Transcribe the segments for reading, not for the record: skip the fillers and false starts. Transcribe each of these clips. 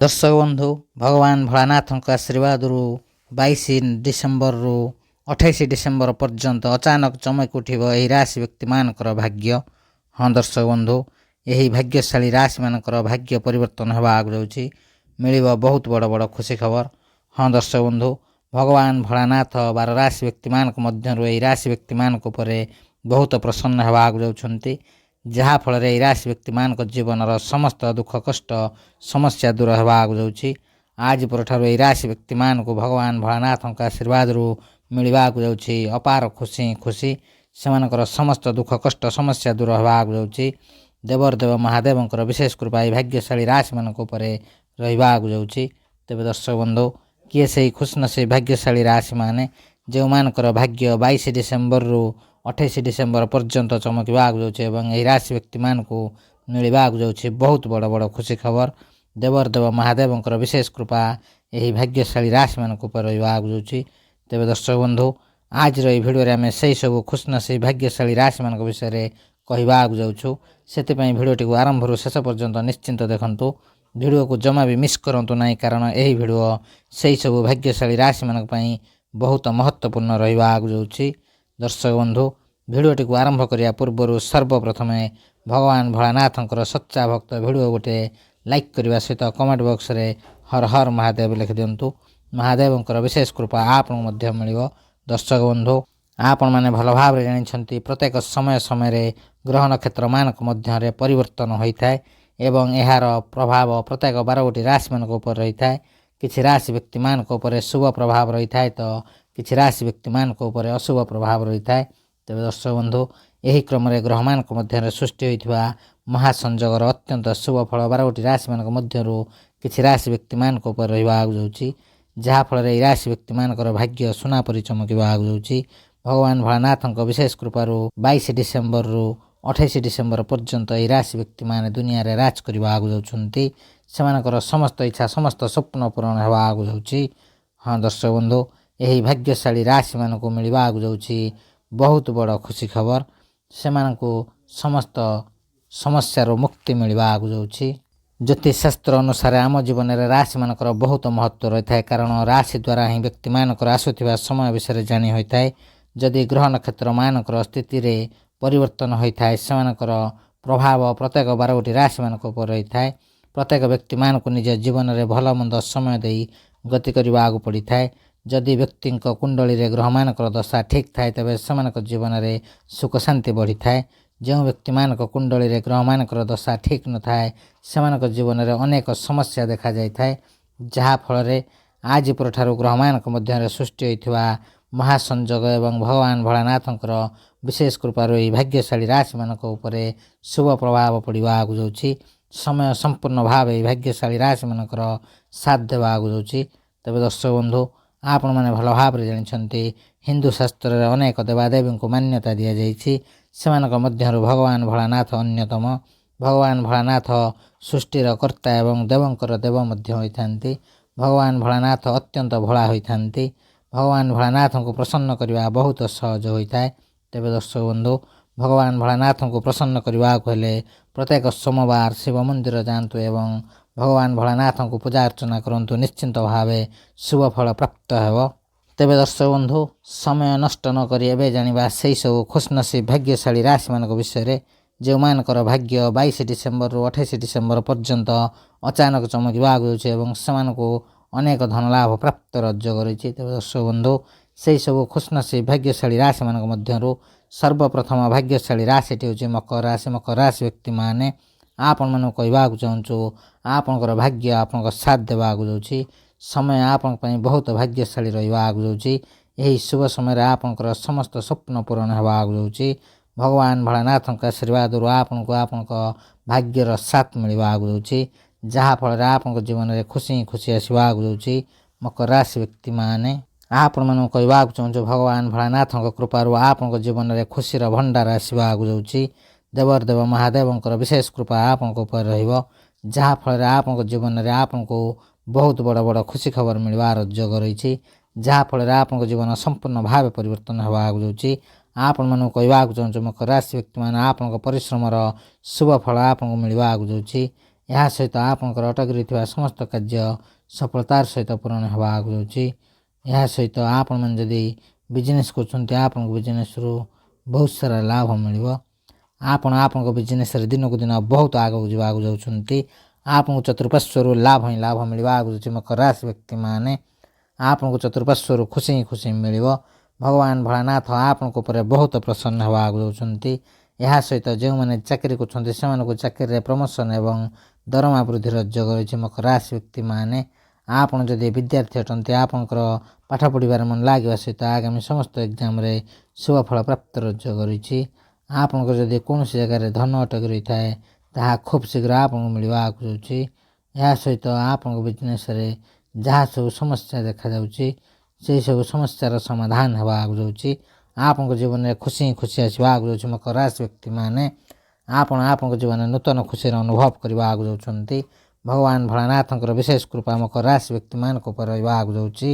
दर्शक बंधु भगवान भोलानाथ आशीर्वाद 22 डिसेम्बर रु 28 डिसेम्बर पर्यंत अचानक चमक उठिब यही राशि व्यक्ति मानकर भाग्य। हाँ दर्शक बंधु यही भाग्यशाली राशि मानकर भाग्य परिवर्तन होगा आग जाऊँगी मिल बहुत बड़ बड़ खुशी खबर। हाँ दर्शक बंधु भगवान भोलानाथ 12 राशि व्यक्ति मान यही राशि व्यक्ति मान बहुत प्रसन्न होगा आग जाऊँगी जहाँफल राशि व्यक्ति मान जीवन समस्त दुख कष्ट समस्या दूर होगा आग जाऊँगी। आज पर यही राशि व्यक्ति मान भगवान भोलानाथ आशीर्वाद मिलवा जाऊँगी अपार खुशी खुशी से समस्त दुख कष्ट समस्या दूर होगा आग जाऊँगी। देवरदेव महादेव विशेष कृपा भाग्यशाली राशि मान रहा जाऊँगी। तेज दर्शक बंधु किए से खुशनसीब भाग्यशाली राशि माने जो मानकर भाग्य 22 डिसेम्बर रु 28 डिसेम्बर पर्यंत चमकवा जाऊँगी यही राशि व्यक्ति मान मिलवा जाऊँगी बहुत बड़ बड़ खुशी खबर। देवरदेव महादेव विशेष कृपा यही भाग्यशाली राशि मान रहा जाऊँगी। तेज दर्शक बंधु आज भिडियो आम से सब खुशनसीब भाग्यशाली राशि मान विषय कहवा जाऊँ से भिडियोटी को आरंभ रू शेष पर्यंत निश्चिंत देखंतु भिडियो को जमा भी मिस करंतु नहीं कारण यही भिडियो से सब भाग्यशाली राशि मान बहुत महत्वपूर्ण रहा जाऊँगी। दर्शक बंधु भिडियोटी को आरंभ करिया पूर्व सर्वप्रथम भगवान भोलानाथ सच्चा भक्त भिडियो गोटे लाइक करने सहित कमेंट बॉक्स रे हर हर महादेव लिख दिंतु। महादेव विशेष कृपा आप मिल। दर्शक बंधु आपण मैंने भल भाव जानी प्रत्येक समय समय ग्रह नक्षत्र मान मध्य परिवर्तन होता है एवं यार प्रभाव प्रत्येक 12 राशि मान रही है। किसी राशि व्यक्ति मान शुभ प्रभाव रही है तो किसी राशि व्यक्ति मान अशुभ प्रभाव रही है। तेज दर्शक बंधु यही क्रम ग्रह मान मध्य सृष्टि होता महासंजोगर अत्यंत शुभ फल 12 राशि मान मध्य किसी राशि व्यक्ति मान रहा जाऊँगी जहाँफल राशि व्यक्ति मान भाग्य सुना परी चमकवा जाऊँगी। भगवान भोलानाथ विशेष कृपार 22 डिसेम्बर रु 28 डिसेम्बर पर्यंत यही राशि व्यक्ति मान दुनिया रे राज करवा जाऊँगी से समस्त इच्छा समस्त स्वप्न पूरण होगा जाऊँगी। हाँ दर्शक बंधु यही भाग्यशाली राशि मान मिलवा जाऊँगी बहुत बड़ खुशी खबर से समस्त समस्या मुक्ति मिलवा जाऊँगी। ज्योतिष शास्त्र अनुसार आम जीवन में राशि मानकर बहुत महत्व रही है कारण राशि द्वारा ही व्यक्ति मानकर आसुवा समय विषय जानी होता है। जदि ग्रह नक्षत्र मानकर स्थिति रे परिवर्तन होता है से प्रभाव प्रत्येक 12 राशि मान रही है। प्रत्येक व्यक्ति मान निज जीवन में भल मंद समय दे गति करने पड़ी था। जदि व्यक्ति कुंडली ग्रह मानकर दशा ठीक थाए तेज से जीवन में सुख शांति बढ़ी थाए। जो व्यक्ति मान कुंडली ग्रह मानकर दशा ठीक न थाए से जीवन में अनेक समस्या देखा जाए जहाँफल आज पर ग्रह मान मध्य सृष्टि होता महासंजोग एवं भगवान भोलानाथ विशेष कृपार भाग्यशाली राशि मान शुभ प्रभाव पड़ा जाऊँगी। समय संपूर्ण भाव भाग्यशाली राशि मान साथ देवा जाऊँगी। तेज दर्शक बंधु आपण मैंने भल भाव जानी हिंदू शास्त्र अनेक देवादेवी को मान्यता दि जाइए मध्य भगवान भोलानाथ अन्यतम। भगवान भोलानाथ सृष्टिर कर्ता एवं देवंकर देव मध्य होता। भगवान भोलानाथ अत्यंत भोला होता। भगवान भोलानाथ को प्रसन्न करने बहुत सहज होता है। तेज दर्शक बंधु भगवान भोलानाथ को प्रसन्न करने को हेले प्रत्येक सोमवार शिव मंदिर जातु एवं भगवान भोलानाथ को पूजा अर्चना करंतु निश्चिंत भाव शुभ फल प्राप्त हो। तेज दर्शक बंधु समय नष्ट न करी जाना से सब खुशनसीब भाग्यशाली राशि मान विषय जो मानकर भाग्य 22 डिसेम्बर रु 28 डिसेम्बर पर्यंत अचानक चमकवा जाऊँगी अनेक धन लाभ प्राप्त रज कर। दर्शक बंधु से सब खुशनसीब भाग्यशाली राशि मान मध्य सर्वप्रथम भाग्यशाली राशि हूँ मकर राशि। मकर राशि व्यक्ति माने आपण मन कहवा चाहूँ आपणकर भाग्य आपण साथ देवा जाऊँगी समय आपण बहुत भाग्यशाली रहा जाऊँगी। यही शुभ समय आपणकर समस्त स्वप्न पूरण होगा जाऊँगी। भगवान भोलानाथ आशीर्वाद आपण को आपण भाग्यर साथ मिलवा जाऊँगी जहाँफल आप जीवन में खुशी खुशी आसवा जाऊँगी। मकर राशि व्यक्ति माने आपण मन कहवा चाहूँ भगवान भोलानाथ कृपार आपण जीवन में खुशीर भंडार आसवा जाऊँगी। देवरदेव महादेव विशेष कृपा आपण रही जहाँफल आप जीवन में आपण को बहुत बड़ बड़ खुशी खबर मिलवा रजग रही जहाँफल आप जीवन संपूर्ण भाव परिवर्तन होगा जाऊँगी। आपण मन कहवा चाहूँ मकर राशि व्यक्ति मान आपण परिश्रमर शुभ फल आपको मिलवा जाऊँगी। ଏହା ସହିତ ଆପଣଙ୍କର ଅଟକି ରହିଥିବା ସମସ୍ତ କାର୍ଯ୍ୟ ସଫଳତାର ସହିତ ପୂରଣ ହେବା ଆଗକୁ ଯାଉଛି। ଏହା ସହିତ ଆପଣମାନେ ଯଦି ବିଜନେସ୍ କରୁଛନ୍ତି ଆପଣଙ୍କ ବିଜନେସ୍ରୁ ବହୁତ ସାରା ଲାଭ ମିଳିବ। ଆପଣ ଆପଣଙ୍କ ବିଜନେସ୍ରେ ଦିନକୁ ଦିନ ବହୁତ ଆଗକୁ ଯିବାକୁ ଯାଉଛନ୍ତି। ଆପଣଙ୍କୁ ଚତୁଃପାର୍ଶ୍ୱରୁ ଲାଭ ହିଁ ଲାଭ ମିଳିବା ଆଗକୁ ଯାଉଛି। ମକର ରାଶି ବ୍ୟକ୍ତିମାନେ ଆପଣଙ୍କୁ ଚତୁଃପାର୍ଶ୍ୱରୁ ଖୁସି ହିଁ ଖୁସି ମିଳିବ। ଭଗବାନ ଭୋଳାନାଥ ଆପଣଙ୍କ ଉପରେ ବହୁତ ପ୍ରସନ୍ନ ହେବା ଆଗକୁ ଯାଉଛନ୍ତି। ଏହା ସହିତ ଯେଉଁମାନେ ଚାକିରି କରୁଛନ୍ତି ସେମାନଙ୍କୁ ଚାକିରିରେ ପ୍ରମୋସନ୍ ଏବଂ ଦରମା ବୃଦ୍ଧିର ଯୋଗ ରହିଛି। ମକର ରାଶି ବ୍ୟକ୍ତିମାନେ ଆପଣ ଯଦି ବିଦ୍ୟାର୍ଥୀ ଅଟନ୍ତି ଆପଣଙ୍କର ପାଠ ପଢ଼ିବାରେ ମନ ଲାଗିବା ସହିତ ଆଗାମୀ ସମସ୍ତ ଏକ୍ଜାମ୍ରେ ଶୁଭ ଫଳ ପ୍ରାପ୍ତିର ଯୋଗ ରହିଛି। ଆପଣଙ୍କର ଯଦି କୌଣସି ଜାଗାରେ ଧନ ଅଟକି ରହିଥାଏ ତାହା ଖୁବ୍ ଶୀଘ୍ର ଆପଣଙ୍କୁ ମିଳିବା ଆଗକୁ ଯାଉଛି। ଏହା ସହିତ ଆପଣଙ୍କ ବିଜନେସ୍ରେ ଯାହା ସବୁ ସମସ୍ୟା ଦେଖାଯାଉଛି ସେହିସବୁ ସମସ୍ୟାର ସମାଧାନ ହେବା ଆଗକୁ ଯାଉଛି। ଆପଣଙ୍କ ଜୀବନରେ ଖୁସି ହିଁ ଖୁସି ଆସିବା ଆଗକୁ ଯାଉଛି। ମକର ରାଶି ବ୍ୟକ୍ତିମାନେ ଆପଣ ଆପଣଙ୍କ ଜୀବନରେ ନୂତନ ଖୁସିର ଅନୁଭବ କରିବା ଆଗକୁ ଯାଉଛନ୍ତି। ଭଗବାନ ଭୋଳାନାଥଙ୍କର ବିଶେଷ କୃପା ମକର ରାଶି ବ୍ୟକ୍ତିମାନଙ୍କ ଉପରେ ରହିବା ଆଗକୁ ଯାଉଛି।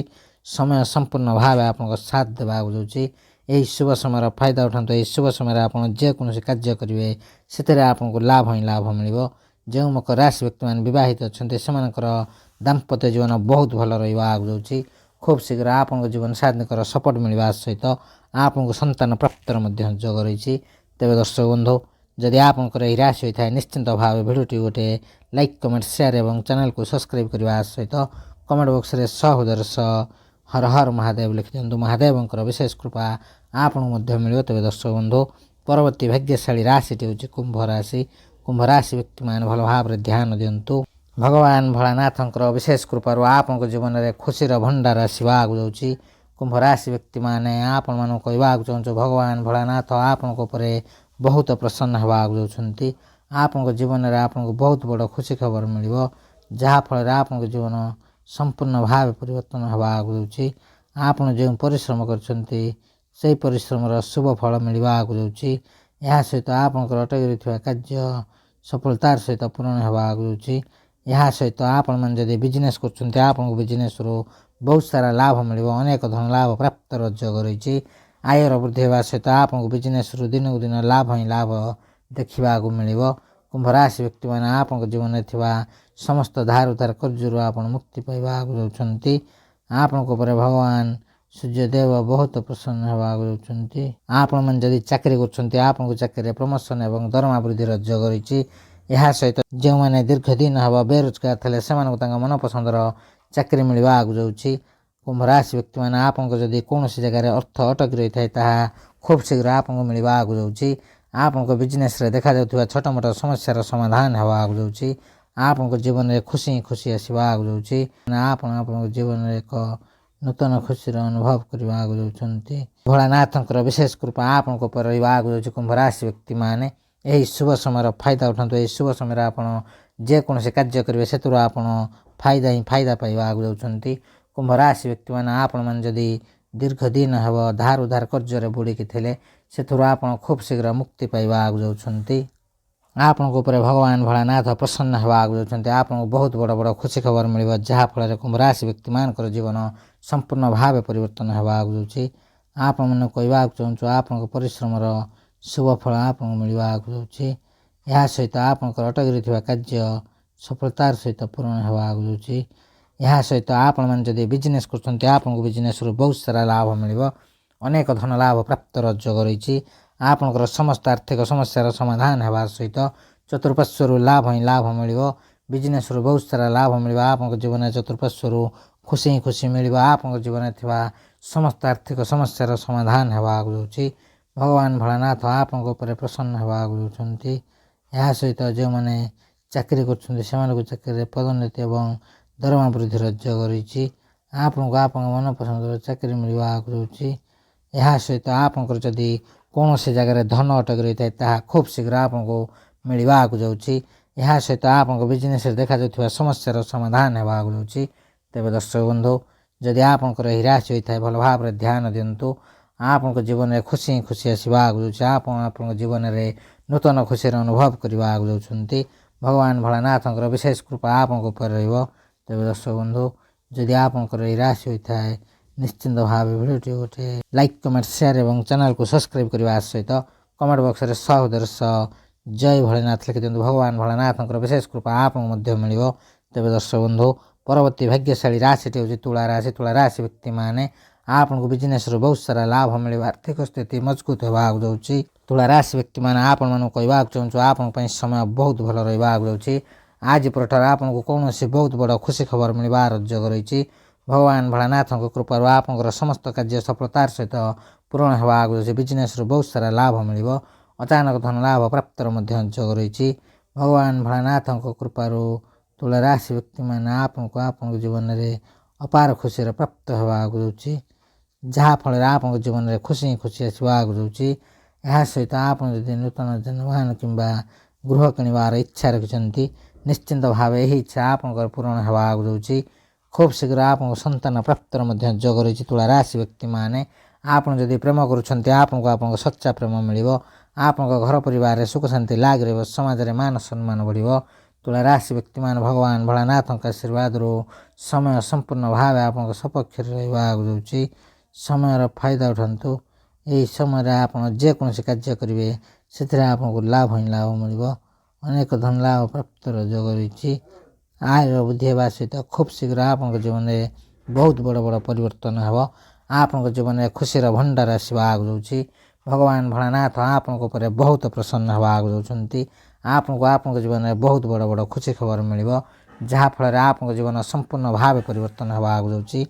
ସମୟ ସମ୍ପୂର୍ଣ୍ଣ ଭାବେ ଆପଣଙ୍କ ସାଥ ଦେବା ଆଗକୁ ଯାଉଛି। ଏହି ଶୁଭ ସମୟର ଫାଇଦା ଉଠାନ୍ତୁ। ଏହି ଶୁଭ ସମୟରେ ଆପଣ ଯେକୌଣସି କାର୍ଯ୍ୟ କରିବେ ସେଥିରେ ଆପଣଙ୍କୁ ଲାଭ ହିଁ ଲାଭ ମିଳିବ। ଯେଉଁ ମକର ରାଶି ବ୍ୟକ୍ତିମାନେ ବିବାହିତ ଅଛନ୍ତି ସେମାନଙ୍କର ଦାମ୍ପତ୍ୟ ଜୀବନ ବହୁତ ଭଲ ରହିବା ଆଗକୁ ଯାଉଛି। ଖୁବ୍ ଶୀଘ୍ର ଆପଣଙ୍କ ଜୀବନ ସାଥୀଙ୍କର ସପୋର୍ଟ ମିଳିବା ସହିତ ଆପଣଙ୍କୁ ସନ୍ତାନ ପ୍ରାପ୍ତିର ମଧ୍ୟ ଯୋଗ ରହିଛି। ତେବେ ଦର୍ଶକ ବନ୍ଧୁ ଯଦି ଆପଣଙ୍କର ଏହି ରାଶି ହୋଇଥାଏ ନିଶ୍ଚିନ୍ତ ଭାବେ ଭିଡ଼ିଓଟି ଗୋଟେ ଲାଇକ୍ କମେଣ୍ଟ ସେୟାର ଏବଂ ଚ୍ୟାନେଲକୁ ସବସ୍କ୍ରାଇବ୍ କରିବା ସହିତ କମେଣ୍ଟ ବକ୍ସରେ ହୃଦୟର ସହ ହର ହର ମହାଦେବ ଲେଖିଦିଅନ୍ତୁ। ମହାଦେବଙ୍କର ବିଶେଷ କୃପା ଆପଣଙ୍କୁ ମଧ୍ୟ ମିଳିବ। ତେବେ ଦର୍ଶକ ବନ୍ଧୁ ପରବର୍ତ୍ତୀ ଭାଗ୍ୟଶାଳୀ ରାଶିଟି ହେଉଛି କୁମ୍ଭ ରାଶି। କୁମ୍ଭ ରାଶି ବ୍ୟକ୍ତିମାନେ ଭଲ ଭାବରେ ଧ୍ୟାନ ଦିଅନ୍ତୁ। ଭଗବାନ ଭୋଳାନାଥଙ୍କର ବିଶେଷ କୃପାରୁ ଆପଣଙ୍କ ଜୀବନରେ ଖୁସିର ଭଣ୍ଡାର ଆସିବା ଆଗକୁ ଯାଉଛି। କୁମ୍ଭ ରାଶି ବ୍ୟକ୍ତିମାନେ ଆପଣମାନଙ୍କୁ କହିବାକୁ ଚାହୁଁଛୁ ଭଗବାନ ଭୋଳାନାଥ ଆପଣଙ୍କ ଉପରେ ବହୁତ ପ୍ରସନ୍ନ ହେବା ଆଗକୁ ଯାଉଛନ୍ତି। ଆପଣଙ୍କ ଜୀବନରେ ଆପଣଙ୍କୁ ବହୁତ ବଡ଼ ଖୁସି ଖବର ମିଳିବ ଯାହାଫଳରେ ଆପଣଙ୍କ ଜୀବନ ସମ୍ପୂର୍ଣ୍ଣ ଭାବେ ପରିବର୍ତ୍ତନ ହେବା ଆଗକୁ ଯାଉଛି। ଆପଣ ଯେଉଁ ପରିଶ୍ରମ କରିଛନ୍ତି ସେହି ପରିଶ୍ରମର ଶୁଭ ଫଳ ମିଳିବା ଆଗକୁ ଯାଉଛି। ଏହା ସହିତ ଆପଣଙ୍କର ଅଟକି ରହିଥିବା କାର୍ଯ୍ୟ ସଫଳତାର ସହିତ ପୂରଣ ହେବା ଆଗକୁ ଯାଉଛି। ଏହା ସହିତ ଆପଣମାନେ ଯଦି ବିଜନେସ୍ କରୁଛନ୍ତି ଆପଣଙ୍କ ବିଜନେସ୍ରୁ ବହୁତ ସାରା ଲାଭ ମିଳିବ। ଅନେକ ଧନ ଲାଭ ପ୍ରାପ୍ତିର ଯୋଗ ରହିଛି। ଆୟର ବୃଦ୍ଧି ହେବା ସହିତ ଆପଣଙ୍କୁ ବିଜନେସ୍ରୁ ଦିନକୁ ଦିନ ଲାଭ ହିଁ ଲାଭ ଦେଖିବାକୁ ମିଳିବ। କୁମ୍ଭ ରାଶି ବ୍ୟକ୍ତିମାନେ ଆପଣଙ୍କ ଜୀବନରେ ଥିବା ସମସ୍ତ ଧାର ଉଧାର କାର୍ଯ୍ୟରୁ ଆପଣ ମୁକ୍ତି ପାଇବା ଆଗକୁ ଯାଉଛନ୍ତି। ଆପଣଙ୍କ ଉପରେ ଭଗବାନ ସୂର୍ଯ୍ୟଦେବ ବହୁତ ପ୍ରସନ୍ନ ହେବାକୁ ଯାଉଛନ୍ତି। ଆପଣମାନେ ଯଦି ଚାକିରି କରୁଛନ୍ତି ଆପଣଙ୍କ ଚାକିରିରେ ପ୍ରମୋସନ୍ ଏବଂ ଦରମା ବୃଦ୍ଧିର ଯୋଗ ରହିଛି। ଏହା ସହିତ ଯେଉଁମାନେ ଦୀର୍ଘ ଦିନ ହେବ ବେରୋଜଗାର ଥିଲେ ସେମାନଙ୍କୁ ତାଙ୍କ ମନପସନ୍ଦର ଚାକିରି ମିଳିବା ଆଗକୁ ଯାଉଛି। କୁମ୍ଭ ରାଶି ବ୍ୟକ୍ତିମାନେ ଆପଣଙ୍କ ଯଦି କୌଣସି ଜାଗାରେ ଅର୍ଥ ଅଟକି ରହିଥାଏ ତାହା ଖୁବ୍ ଶୀଘ୍ର ଆପଣଙ୍କୁ ମିଳିବା ଆଗକୁ ଯାଉଛି। ଆପଣଙ୍କ ବିଜନେସ୍ରେ ଦେଖାଯାଉଥିବା ଛୋଟ ମୋଟ ସମସ୍ୟାର ସମାଧାନ ହେବା ଆଗକୁ ଯାଉଛି। ଆପଣଙ୍କ ଜୀବନରେ ଖୁସି ହିଁ ଖୁସି ଆସିବା ଆଗକୁ ଯାଉଛି। ଆପଣ ଆପଣଙ୍କ ଜୀବନରେ ଏକ ନୂତନ ଖୁସିର ଅନୁଭବ କରିବା ଆଗକୁ ଯାଉଛନ୍ତି। ଭୋଳାନାଥଙ୍କର ବିଶେଷ କୃପା ଆପଣଙ୍କ ଉପରେ ରହିବା ଆଗକୁ ଯାଉଛି। କୁମ୍ଭ ରାଶି ବ୍ୟକ୍ତିମାନେ ଏହି ଶୁଭ ସମୟର ଫାଇଦା ଉଠାନ୍ତୁ। ଏହି ଶୁଭ ସମୟରେ ଆପଣ ଯେକୌଣସି କାର୍ଯ୍ୟ କରିବେ ସେଥିରୁ ଆପଣ ଫାଇଦା ହିଁ ଫାଇଦା ପାଇବା ଆଗକୁ ଯାଉଛନ୍ତି। କୁମ୍ଭ ରାଶି ବ୍ୟକ୍ତିମାନେ ଆପଣମାନେ ଯଦି ଦୀର୍ଘ ଦିନ ହେବ ଧାର ଉଧାର କାର୍ଯ୍ୟରେ ବୁଡ଼ିକି ଥିଲେ ସେଥିରୁ ଆପଣ ଖୁବ୍ ଶୀଘ୍ର ମୁକ୍ତି ପାଇବା ଆଗକୁ ଯାଉଛନ୍ତି। ଆପଣଙ୍କ ଉପରେ ଭଗବାନ ଭୋଳାନାଥ ପ୍ରସନ୍ନ ହେବା ଆଗକୁ ଯାଉଛନ୍ତି। ଆପଣଙ୍କୁ ବହୁତ ବଡ଼ ବଡ଼ ଖୁସି ଖବର ମିଳିବ ଯାହାଫଳରେ କୁମ୍ଭ ରାଶି ବ୍ୟକ୍ତିମାନଙ୍କର ଜୀବନ ସମ୍ପୂର୍ଣ୍ଣ ଭାବେ ପରିବର୍ତ୍ତନ ହେବା ଆଗକୁ ଯାଉଛି। ଆପଣମାନଙ୍କୁ କହିବାକୁ ଚାହୁଁଛୁ ଆପଣଙ୍କ ପରିଶ୍ରମର ଶୁଭ ଫଳ ଆପଣଙ୍କୁ ମିଳିବା ଆଗକୁ ଯାଉଛି। ଏହା ସହିତ ଆପଣଙ୍କର ଅଟକି ରହିଥିବା କାର୍ଯ୍ୟ ସଫଳତାର ସହିତ ପୂରଣ ହେବା ଆଗକୁ ଯାଉଛି। ଏହା ସହିତ ଆପଣମାନେ ଯଦି ବିଜନେସ୍ କରୁଛନ୍ତି ଆପଣଙ୍କ ବିଜନେସ୍ରୁ ବହୁତ ସାରା ଲାଭ ମିଳିବ। ଅନେକ ଧନ ଲାଭ ପ୍ରାପ୍ତିର ଯୋଗ ରହିଛି। ଆପଣଙ୍କର ସମସ୍ତ ଆର୍ଥିକ ସମସ୍ୟାର ସମାଧାନ ହେବା ସହିତ ଚତୁଃପାର୍ଶ୍ୱରୁ ଲାଭ ହିଁ ଲାଭ ମିଳିବ। ବିଜନେସ୍ରୁ ବହୁତ ସାରା ଲାଭ ମିଳିବ। ଆପଣଙ୍କ ଜୀବନରେ ଚତୁଃପାର୍ଶ୍ୱରୁ ଖୁସି ହିଁ ଖୁସି ମିଳିବ। ଆପଣଙ୍କ ଜୀବନରେ ଥିବା ସମସ୍ତ ଆର୍ଥିକ ସମସ୍ୟାର ସମାଧାନ ହେବା ଆଗକୁ ଯାଉଛି। ଭଗବାନ ଭୋଳାନାଥ ଆପଣଙ୍କ ଉପରେ ପ୍ରସନ୍ନ ହେବା ଆଗକୁ ଯାଉଛନ୍ତି। ଏହା ସହିତ ଯେଉଁମାନେ ଚାକିରି କରୁଛନ୍ତି ସେମାନଙ୍କୁ ଚାକିରିରେ ପଦୋନ୍ନତି ଏବଂ ଦରମା ବୃଦ୍ଧିର ଯୋଗ ରହିଛି। ଆପଣଙ୍କୁ ଆପଣଙ୍କ ମନପସନ୍ଦର ଚାକିରି ମିଳିବା ଆଗକୁ ଯାଉଛି। ଏହା ସହିତ ଆପଣଙ୍କର ଯଦି କୌଣସି ଜାଗାରେ ଧନ ଅଟକି ରହିଥାଏ ତାହା ଖୁବ୍ ଶୀଘ୍ର ଆପଣଙ୍କୁ ମିଳିବା ଆଗକୁ ଯାଉଛି। ଏହା ସହିତ ଆପଣଙ୍କ ବିଜନେସ୍ରେ ଦେଖାଯାଉଥିବା ସମସ୍ୟାର ସମାଧାନ ହେବା ଆଗକୁ ଯାଉଛି। ତେବେ ଦର୍ଶକ ବନ୍ଧୁ ଯଦି ଆପଣଙ୍କର ଏହି ରାଶି ହୋଇଥାଏ ଭଲ ଭାବରେ ଧ୍ୟାନ ଦିଅନ୍ତୁ। ଆପଣଙ୍କ ଜୀବନରେ ଖୁସି ହିଁ ଖୁସି ଆସିବା ଆଗକୁ ଯାଉଛି। ଆପଣ ଆପଣଙ୍କ ଜୀବନରେ ନୂତନ ଖୁସିର ଅନୁଭବ କରିବା ଆଗକୁ ଯାଉଛନ୍ତି। ଭଗବାନ ଭୋଳାନାଥଙ୍କର ବିଶେଷ କୃପା ଆପଣଙ୍କ ଉପରେ ରହିବ। ତେବେ ଦର୍ଶକ ବନ୍ଧୁ ଯଦି ଆପଣଙ୍କର ଏହି ରାଶି ହୋଇଥାଏ ନିଶ୍ଚିନ୍ତ ଭାବେ ଭିଡ଼ିଓଟି ଗୋଟେ ଲାଇକ୍ କମେଣ୍ଟ ସେୟାର ଏବଂ ଚ୍ୟାନେଲକୁ ସବସ୍କ୍ରାଇବ୍ କରିବା ସହିତ କମେଣ୍ଟ ବକ୍ସରେ ହୃଦୟର ସହ ଜୟ ଭୋଲେନାଥ ଲେଖିଦିଅନ୍ତୁ। ଭଗବାନ ଭୋଲେନାଥଙ୍କର ବିଶେଷ କୃପା ଆପଣଙ୍କୁ ମଧ୍ୟ ମିଳିବ। ତେବେ ଦର୍ଶକ ବନ୍ଧୁ ପରବର୍ତ୍ତୀ ଭାଗ୍ୟଶାଳୀ ରାଶିଟି ହେଉଛି ତୁଳା ରାଶି। ତୁଳା ରାଶି ବ୍ୟକ୍ତିମାନେ ଆପଣଙ୍କୁ ବିଜନେସ୍ରୁ ବହୁତ ସାରା ଲାଭ ମିଳିବ। ଆର୍ଥିକ ସ୍ଥିତି ମଜବୁତ ହେବାକୁ ଯାଉଛି। ତୁଳା ରାଶି ବ୍ୟକ୍ତିମାନେ ଆପଣମାନଙ୍କୁ କହିବାକୁ ଚାହୁଁଛୁ ଆପଣଙ୍କ ପାଇଁ ସମୟ ବହୁତ ଭଲ ରହିବାକୁ ଯାଉଛି। ଆଜି ପରଠାରୁ ଆପଣଙ୍କୁ କୌଣସି ବହୁତ ବଡ଼ ଖୁସି ଖବର ମିଳିବାର ଯୋଗ ରହିଛି। ଭଗବାନ ଭୋଳାନାଥଙ୍କ କୃପାରୁ ଆପଣଙ୍କର ସମସ୍ତ କାର୍ଯ୍ୟ ସଫଳତାର ସହିତ ପୂରଣ ହେବାକୁ ଯାଉଛି। ବିଜନେସ୍ରୁ ବହୁତ ସାରା ଲାଭ ମିଳିବ। ଅଚାନକ ଧନ ଲାଭ ପ୍ରାପ୍ତର ମଧ୍ୟ ଯୋଗ ରହିଛି। ଭଗବାନ ଭୋଳାନାଥଙ୍କ କୃପାରୁ ତୁଳା ରାଶି ବ୍ୟକ୍ତିମାନେ ଆପଣଙ୍କ ଜୀବନରେ ଅପାର ଖୁସିର ପ୍ରାପ୍ତ ହେବାକୁ ଯାଉଛି। ଯାହାଫଳରେ ଆପଣଙ୍କ ଜୀବନରେ ଖୁସି ଆସିବାକୁ ଯାଉଛି। ଏହା ସହିତ ଆପଣ ଯଦି ନୂତନ ଯାନବାହନ କିମ୍ବା ଗୃହ କିଣିବାର ଇଚ୍ଛା ରଖିଛନ୍ତି ନିଶ୍ଚିନ୍ତ ଭାବେ ଏହି ଇଚ୍ଛା ଆପଣଙ୍କର ପୂରଣ ହେବାକୁ ଯାଉଛି। ଖୁବ୍ ଶୀଘ୍ର ଆପଣଙ୍କ ସନ୍ତାନ ପ୍ରାପ୍ତର ମଧ୍ୟ ଯୋଗ ରହିଛି। ତୁଳା ରାଶି ବ୍ୟକ୍ତିମାନେ ଆପଣ ଯଦି ପ୍ରେମ କରୁଛନ୍ତି ଆପଣଙ୍କୁ ଆପଣଙ୍କ ସଚ୍ଚା ପ୍ରେମ ମିଳିବ। ଆପଣଙ୍କ ଘର ପରିବାରରେ ସୁଖ ଶାନ୍ତି ଲାଗି ରହିବ। ସମାଜରେ ମାନ ସମ୍ମାନ ବଢ଼ିବ। ତୁଳା ରାଶି ବ୍ୟକ୍ତିମାନେ ଭଗବାନ ଭୋଳାନାଥଙ୍କ ଆଶୀର୍ବାଦରୁ ସମୟ ସମ୍ପୂର୍ଣ୍ଣ ଭାବେ ଆପଣଙ୍କ ସପକ୍ଷରେ ରହିବାକୁ ଯାଉଛି। ସମୟର ଫାଇଦା ଉଠାନ୍ତୁ। ଏହି ସମୟରେ ଆପଣ ଯେକୌଣସି କାର୍ଯ୍ୟ କରିବେ ସେଥିରେ ଆପଣଙ୍କୁ ଲାଭ ହିଁ ଲାଭ ମିଳିବ। ଅନେକ ଧନ ଲାଭ ପ୍ରାପ୍ତର ଯୋଗ ରହିଛି। ଆୟର ବୃଦ୍ଧି ହେବା ସହିତ ଖୁବ୍ ଶୀଘ୍ର ଆପଣଙ୍କ ଜୀବନରେ ବହୁତ ବଡ଼ ବଡ଼ ପରିବର୍ତ୍ତନ ହେବ। ଆପଣଙ୍କ ଜୀବନରେ ଖୁସିର ଭଣ୍ଡାର ଆସିବାକୁ ଯାଉଛି। ଭଗବାନ ଭୋଳାନାଥ ଆପଣଙ୍କ ଉପରେ ବହୁତ ପ୍ରସନ୍ନ ହେବାକୁ ଯାଉଛନ୍ତି। ଆପଣଙ୍କ ଜୀବନରେ ବହୁତ ବଡ଼ ବଡ଼ ଖୁସି ଖବର ମିଳିବ। ଯାହାଫଳରେ ଆପଣଙ୍କ ଜୀବନ ସମ୍ପୂର୍ଣ୍ଣ ଭାବେ ପରିବର୍ତ୍ତନ ହେବାକୁ ଯାଉଛି।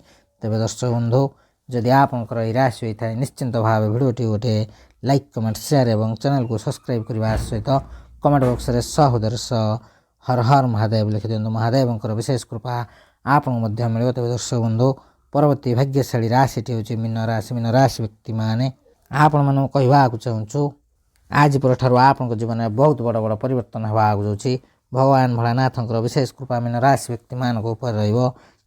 ତେବେ ଦର୍ଶକ ବନ୍ଧୁ ଯଦି ଆପଣଙ୍କର ଏହି ରାଶି ହୋଇଥାଏ ନିଶ୍ଚିନ୍ତ ଭାବେ ଭିଡ଼ିଓଟି ଗୋଟେ ଲାଇକ୍ କମେଣ୍ଟ ସେୟାର ଏବଂ ଚ୍ୟାନେଲକୁ ସବସ୍କ୍ରାଇବ୍ କରିବା ସହିତ କମେଣ୍ଟ ବକ୍ସରେ ହୃଦୟର ହର ହର ମହାଦେବ ଲେଖିଦିଅନ୍ତୁ। ମହାଦେବଙ୍କର ବିଶେଷ କୃପା ଆପଣଙ୍କୁ ମଧ୍ୟ ମିଳିବ। ତେବେ ଦର୍ଶକ ବନ୍ଧୁ ପରବର୍ତ୍ତୀ ଭାଗ୍ୟଶାଳୀ ରାଶିଟି ହେଉଛି ମୀନ ରାଶି। ମୀନ ରାଶି ବ୍ୟକ୍ତିମାନେ ଆପଣମାନଙ୍କୁ କହିବାକୁ ଚାହୁଁଛୁ ଆଜି ପରଠାରୁ ଆପଣଙ୍କ ଜୀବନରେ ବହୁତ ବଡ଼ ବଡ଼ ପରିବର୍ତ୍ତନ ହେବାକୁ ଯାଉଛି। ଭଗବାନ ଭୋଳାନାଥଙ୍କର ବିଶେଷ କୃପା ମୀନ ରାଶି ବ୍ୟକ୍ତିମାନଙ୍କ ଉପରେ ରହିବ।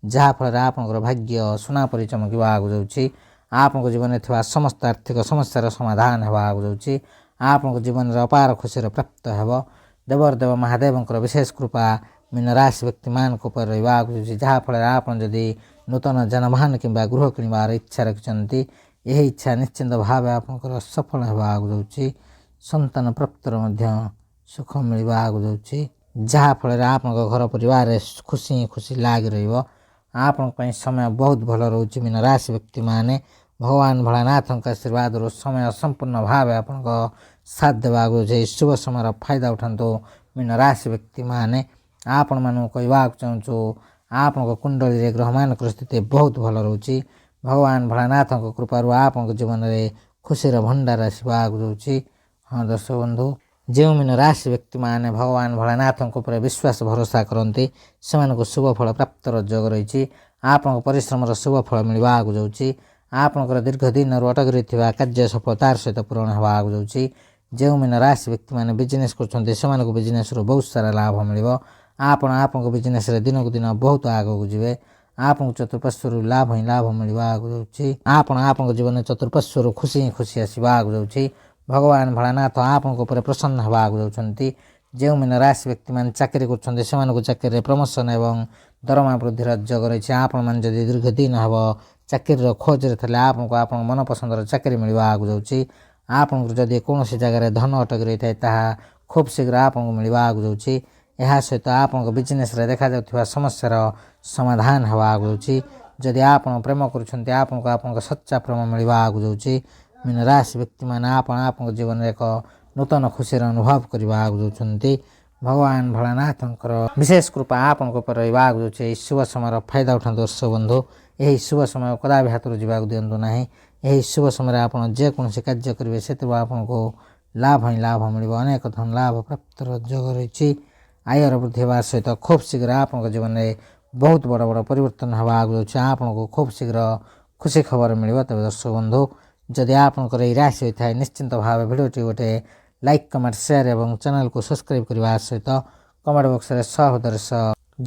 ଯାହାଫଳରେ ଆପଣଙ୍କର ଭାଗ୍ୟ ସୁନା ପରି ଚମକିବାକୁ ଯାଉଛି। ଆପଣଙ୍କ ଜୀବନରେ ଥିବା ସମସ୍ତ ଆର୍ଥିକ ସମସ୍ୟାର ସମାଧାନ ହେବାକୁ ଯାଉଛି। ଆପଣଙ୍କ ଜୀବନରେ ଅପାର ଖୁସିର ପ୍ରାପ୍ତ ହେବ। ଦେବ ମହାଦେବଙ୍କର ବିଶେଷ କୃପା ମୀନ ରାଶି ବ୍ୟକ୍ତିମାନଙ୍କ ଉପରେ ରହିବାକୁ ଯାଉଛି। ଯାହାଫଳରେ ଆପଣ ଯଦି ନୂତନ ଯାନବାହନ କିମ୍ବା ଗୃହ କିଣିବାର ଇଚ୍ଛା ରଖିଛନ୍ତି ଏହି ଇଚ୍ଛା ନିଶ୍ଚିନ୍ତ ଭାବେ ଆପଣଙ୍କର ସଫଳ ହେବାକୁ ଯାଉଛି। ସନ୍ତାନ ପ୍ରାପ୍ତର ମଧ୍ୟ ସୁଖ ମିଳିବାକୁ ଯାଉଛି। ଯାହାଫଳରେ ଆପଣଙ୍କ ଘର ପରିବାରରେ ଖୁସି ଲାଗି ରହିବ। ଆପଣଙ୍କ ପାଇଁ ସମୟ ବହୁତ ଭଲ ରହୁଛି। ମୀନ ରାଶି ବ୍ୟକ୍ତିମାନେ ଭଗବାନ ଭୋଳାନାଥଙ୍କ ଆଶୀର୍ବାଦରୁ ସମୟ ସମ୍ପୂର୍ଣ୍ଣ ଭାବେ ଆପଣଙ୍କ ସାଥ ଦେବାକୁ ଯାଉଛି। ଏହି ଶୁଭ ସମୟର ଫାଇଦା ଉଠାନ୍ତୁ। ମୀନ ରାଶି ବ୍ୟକ୍ତିମାନେ ଆପଣମାନଙ୍କୁ କହିବାକୁ ଚାହୁଁଛୁ ଆପଣଙ୍କ କୁଣ୍ଡଳୀରେ ଗ୍ରହମାନଙ୍କର ସ୍ଥିତି ବହୁତ ଭଲ ରହୁଛି। ଭଗବାନ ଭୋଳାନାଥଙ୍କ କୃପାରୁ ଆପଣଙ୍କ ଜୀବନରେ ଖୁସିର ଭଣ୍ଡାର ଆସିବାକୁ ଯାଉଛି। ହଁ ଦର୍ଶକ ବନ୍ଧୁ ଯେଉଁ ମୀନ ରାଶି ବ୍ୟକ୍ତିମାନେ ଭଗବାନ ଭୋଳାନାଥଙ୍କ ଉପରେ ବିଶ୍ୱାସ ଭରସା କରନ୍ତି ସେମାନଙ୍କୁ ଶୁଭ ଫଳ ପ୍ରାପ୍ତର ଯୋଗ ରହିଛି। ଆପଣଙ୍କ ପରିଶ୍ରମର ଶୁଭ ଫଳ ମିଳିବାକୁ ଯାଉଛି। ଆପଣଙ୍କର ଦୀର୍ଘ ଦିନରୁ ଅଟକି ରହିଥିବା କାର୍ଯ୍ୟ ସଫଳତାର ସହିତ ପୂରଣ ହେବାକୁ ଯାଉଛି। ଯେଉଁ ମୀନ ରାଶି ବ୍ୟକ୍ତିମାନେ ବିଜନେସ୍ କରୁଛନ୍ତି ସେମାନଙ୍କୁ ବିଜନେସ୍ରୁ ବହୁତ ସାରା ଲାଭ ମିଳିବ। ଆପଣଙ୍କ ବିଜନେସ୍ରେ ଦିନକୁ ଦିନ ବହୁତ ଆଗକୁ ଯିବେ। ଆପଣଙ୍କୁ ଚତୁଃପାର୍ଶ୍ୱରୁ ଲାଭ ହିଁ ଲାଭ ମିଳିବାକୁ ଯାଉଛି। ଆପଣଙ୍କ ଜୀବନରେ ଚତୁଃପାର୍ଶ୍ୱରୁ ଖୁସି ଆସିବାକୁ ଯାଉଛି। ଭଗବାନ ଭୋଳାନାଥ ଆପଣଙ୍କ ଉପରେ ପ୍ରସନ୍ନ ହେବାକୁ ଯାଉଛନ୍ତି। ଯେଉଁ ମୀନ ରାଶି ବ୍ୟକ୍ତିମାନେ ଚାକିରି କରୁଛନ୍ତି ସେମାନଙ୍କୁ ଚାକିରିରେ ପ୍ରମୋସନ୍ ଏବଂ ଦରମା ବୃଦ୍ଧିର ଯୋଗ ରହିଛି। ଆପଣମାନେ ଯଦି ଦୀର୍ଘ ଦିନ ହେବ ଚାକିରିର ଖୋଜରେ ଥିଲେ ଆପଣଙ୍କ ମନପସନ୍ଦର ଚାକିରି ମିଳିବାକୁ ଯାଉଛି। ଆପଣଙ୍କର ଯଦି କୌଣସି ଜାଗାରେ ଧନ ଅଟକି ରହିଥାଏ ତାହା ଖୁବ୍ ଶୀଘ୍ର ଆପଣଙ୍କୁ ମିଳିବାକୁ ଯାଉଛି। ଏହା ସହିତ ଆପଣଙ୍କ ବିଜନେସ୍ରେ ଦେଖାଯାଉଥିବା ସମସ୍ୟାର ସମାଧାନ ହେବାକୁ ଯାଉଛି। ଯଦି ଆପଣ ପ୍ରେମ କରୁଛନ୍ତି ଆପଣଙ୍କ ସଚ୍ଚା ପ୍ରେମ ମିଳିବାକୁ ଯାଉଛି। ମୀନ ରାଶି ବ୍ୟକ୍ତିମାନେ ଆପଣଙ୍କ ଜୀବନରେ ଏକ ନୂତନ ଖୁସିର ଅନୁଭବ କରିବାକୁ ଯାଉଛନ୍ତି। ଭଗବାନ ଭୋଳାନାଥଙ୍କର ବିଶେଷ କୃପା ଆପଣଙ୍କ ଉପରେ ରହିବାକୁ ଯାଉଛି। ଏହି ଶୁଭ ସମୟର ଫାଇଦା ଉଠାନ୍ତୁ ଦର୍ଶକ ବନ୍ଧୁ। ଏହି ଶୁଭ ସମୟ କଦାପି ହାତରୁ ଯିବାକୁ ଦିଅନ୍ତୁ ନାହିଁ। ଏହି ଶୁଭ ସମୟରେ ଆପଣ ଯେକୌଣସି କାର୍ଯ୍ୟ କରିବେ ସେଥିରୁ ଆପଣଙ୍କୁ ଲାଭ ହିଁ ଲାଭ ମିଳିବ। ଅନେକ ଧନ ଲାଭ ପ୍ରାପ୍ତର ଯୋଗ ରହିଛି। ଆୟର ବୃଦ୍ଧି ହେବା ସହିତ ଖୁବ୍ ଶୀଘ୍ର ଆପଣଙ୍କ ଜୀବନରେ ବହୁତ ବଡ଼ ବଡ଼ ପରିବର୍ତ୍ତନ ହେବାକୁ ଯାଉଛି। ଆପଣଙ୍କୁ ଖୁବ୍ ଶୀଘ୍ର ଖୁସି ଖବର ମିଳିବ। ତେବେ ଦର୍ଶକ ବନ୍ଧୁ ଯଦି ଆପଣଙ୍କର ଏହି ରାଶି ହୋଇଥାଏ ନିଶ୍ଚିନ୍ତ ଭାବେ ଭିଡ଼ିଓଟି ଗୋଟେ ଲାଇକ୍ କମେଣ୍ଟ ସେୟାର ଏବଂ ଚ୍ୟାନେଲକୁ ସବସ୍କ୍ରାଇବ୍ କରିବା ସହିତ କମେଣ୍ଟ ବକ୍ସରେ ହୃଦୟର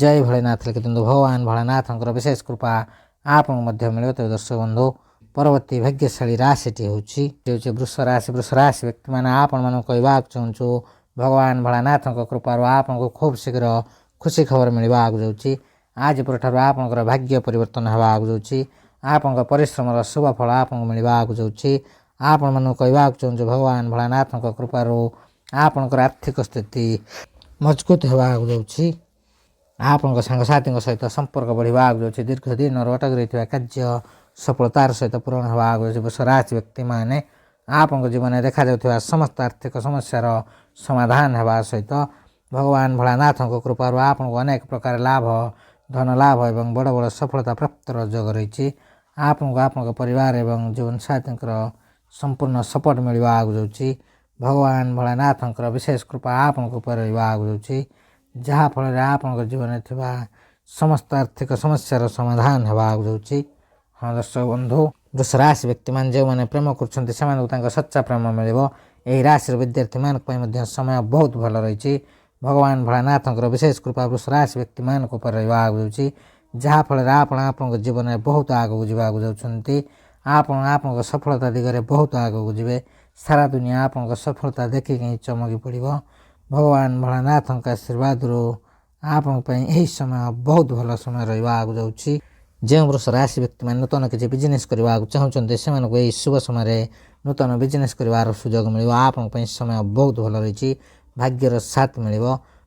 ଜୟ ଭୋଲେନାଥ ଲେଖିଦିଅନ୍ତୁ। ଭଗବାନ ଭୋଳାନାଥଙ୍କର ବିଶେଷ କୃପା ଆପଣଙ୍କୁ ମଧ୍ୟ ମିଳିବ। ତେବେ ଦର୍ଶକ ବନ୍ଧୁ ପରବର୍ତ୍ତୀ ଭାଗ୍ୟଶାଳୀ ରାଶିଟି ହେଉଛି ବୃଷ ରାଶି। ବୃଷ ରାଶି ବ୍ୟକ୍ତିମାନେ ଆପଣମାନଙ୍କୁ କହିବାକୁ ଚାହୁଁଛୁ ଭଗବାନ ଭୋଳାନାଥଙ୍କ କୃପାରୁ ଆପଣଙ୍କୁ ଖୁବ୍ ଶୀଘ୍ର ଖୁସି ଖବର ମିଳିବାକୁ ଯାଉଛି। ଆଜି ପରଠାରୁ ଆପଣଙ୍କର ଭାଗ୍ୟ ପରିବର୍ତ୍ତନ ହେବାକୁ ଯାଉଛି। ଆପଣଙ୍କ ପରିଶ୍ରମର ଶୁଭ ଫଳ ଆପଣଙ୍କୁ ମିଳିବାକୁ ଯାଉଛି। ଆପଣମାନଙ୍କୁ କହିବାକୁ ଚାହୁଁଛୁ ଭଗବାନ ଭୋଳାନାଥଙ୍କ କୃପାରୁ ଆପଣଙ୍କର ଆର୍ଥିକ ସ୍ଥିତି ମଜବୁତ ହେବାକୁ ଯାଉଛି। ଆପଣଙ୍କ ସାଙ୍ଗସାଥୀଙ୍କ ସହିତ ସମ୍ପର୍କ ବଢ଼ିବା ଆଗକୁ ଯାଉଛି। ଦୀର୍ଘ ଦିନରୁ ଅଟକି ରହିଥିବା କାର୍ଯ୍ୟ ସଫଳତାର ସହିତ ପୂରଣ ହେବା ଆଗକୁ ଯାଉଛି। ବୃଷ ରାଶି ବ୍ୟକ୍ତିମାନେ ଆପଣଙ୍କ ଜୀବନରେ ଦେଖାଯାଉଥିବା ସମସ୍ତ ଆର୍ଥିକ ସମସ୍ୟାର ସମାଧାନ ହେବା ସହିତ ଭଗବାନ ଭୋଳାନାଥଙ୍କ କୃପାରୁ ଆପଣଙ୍କୁ ଅନେକ ପ୍ରକାର ଲାଭ, ଧନ ଲାଭ ଏବଂ ବଡ଼ ବଡ଼ ସଫଳତା ପ୍ରାପ୍ତର ଯୋଗ ରହିଛି। ଆପଣଙ୍କୁ ଆପଣଙ୍କ ପରିବାର ଏବଂ ଜୀବନସାଥୀଙ୍କର ସମ୍ପୂର୍ଣ୍ଣ ସପୋର୍ଟ ମିଳିବା ଆଗକୁ ଯାଉଛି। ଭଗବାନ ଭୋଳାନାଥଙ୍କର ବିଶେଷ କୃପା ଆପଣଙ୍କ ଉପରେ ରହିବା ଆଗକୁ ଯାଉଛି, ଯାହାଫଳରେ ଆପଣଙ୍କ ଜୀବନରେ ଥିବା ସମସ୍ତ ଆର୍ଥିକ ସମସ୍ୟାର ସମାଧାନ ହେବା ଆଗକୁ ଯାଉଛି। ହଁ ଦର୍ଶକ ବନ୍ଧୁ, ବୃଷ ରାଶି ବ୍ୟକ୍ତିମାନେ ଯେଉଁମାନେ ପ୍ରେମ କରୁଛନ୍ତି ସେମାନଙ୍କୁ ତାଙ୍କ ସଚ୍ଚା ପ୍ରେମ ମିଳିବ। ଏହି ରାଶିର ବିଦ୍ୟାର୍ଥୀମାନଙ୍କ ପାଇଁ ମଧ୍ୟ ସମୟ ବହୁତ ଭଲ ରହିଛି। ଭଗବାନ ଭୋଳାନାଥଙ୍କର ବିଶେଷ କୃପା ବୃଷ ରାଶି ବ୍ୟକ୍ତିମାନଙ୍କ ଉପରେ ରହିବା ଆଗକୁ ଯାଉଛି, ଯାହାଫଳରେ ଆପଣ ଆପଣଙ୍କ ଜୀବନରେ ବହୁତ ଆଗକୁ ଯିବାକୁ ଯାଉଛନ୍ତି। ଆପଣ ଆପଣଙ୍କ ସଫଳତା ଦିଗରେ ବହୁତ ଆଗକୁ ଯିବେ। ସାରା ଦୁନିଆ ଆପଣଙ୍କ ସଫଳତା ଦେଖିକି ହିଁ ଚମକି ପଡ଼ିବ। ଭଗବାନ ଭୋଳାନାଥଙ୍କ ଆଶୀର୍ବାଦରୁ ଆପଣଙ୍କ ପାଇଁ ଏହି ସମୟ ବହୁତ ଭଲ ସମୟ ରହିବା ଆଗକୁ ଯାଉଛି। ଯେଉଁ ବୃଷ ରାଶି ବ୍ୟକ୍ତିମାନେ ନୂତନ କିଛି ବିଜନେସ୍ କରିବାକୁ ଚାହୁଁଛନ୍ତି ସେମାନଙ୍କୁ ଏହି ଶୁଭ ସମୟରେ ନୂତନ ବିଜନେସ୍ କରିବାର ସୁଯୋଗ ମିଳିବ। ଆପଣଙ୍କ ପାଇଁ ସମୟ ବହୁତ ଭଲ ରହିଛି। ଭାଗ୍ୟର ସାଥ ମିଳିବ।